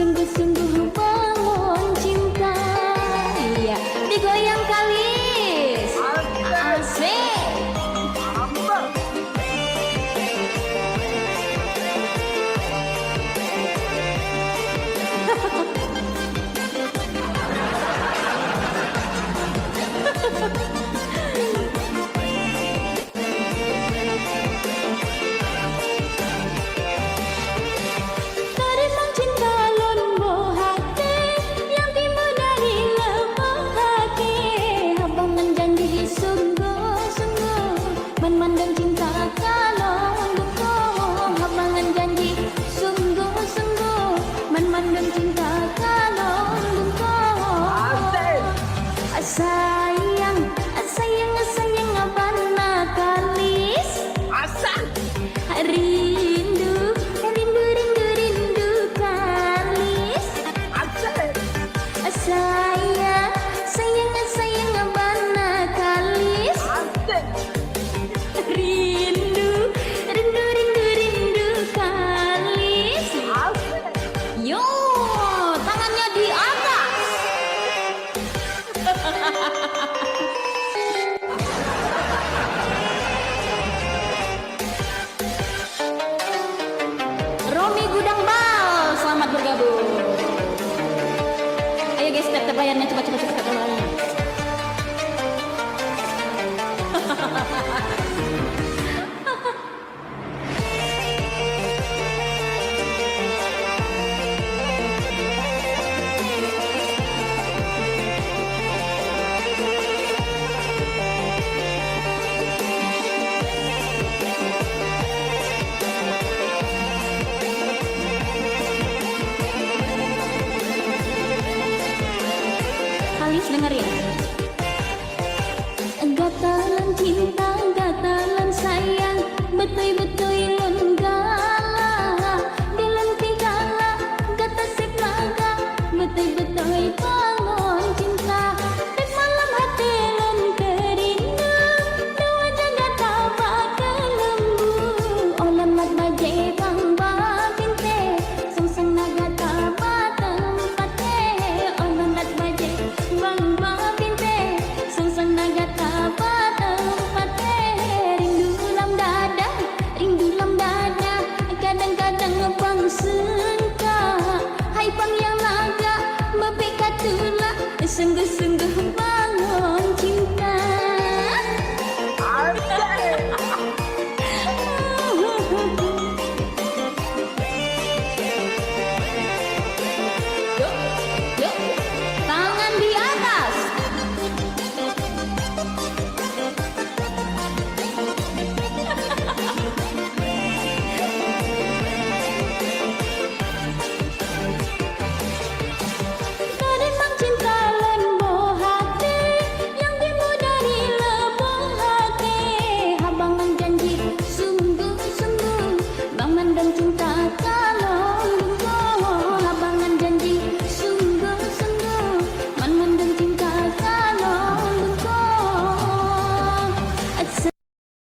sungguh-sungguh bangun cinta. Iya, digoyang kalis. Asik. Karena cinta lombo hati yang timbul dari lembah hati, abangan janji sungguh-sungguh memandang cinta kalau buku. Abangan janji sungguh-sungguh memandang cinta kalau buku. Sayang, sayang, sayang abana kalis. Rindu, rindu, rindu, rindu kalis. Sayang, sayang, sayang abana kalis. Rindu, rindu, rindu, rindu kalis. Yo, tangannya di atas. Romi Gudang Bal, selamat bergabung. Ayo guys, step bayarnya cepat cepat cepat bayarnya. Kalis dengerin. Gatalan cinta, gatalan sayang, betul-betul lun gala, dilan tigala, gata seplaga, betul-betul bangun cinta. Tek malam hati lun kerindu, dua jaga tabak kelembu, olam mat bajai bang binte, song naga tabak tempate, olam mat bajai bang binte, song naga tabak tempate. Rindu lam dada, kadang-kadang bang sengka, hai bang yang laga, mepek katula, sungguh-sungguh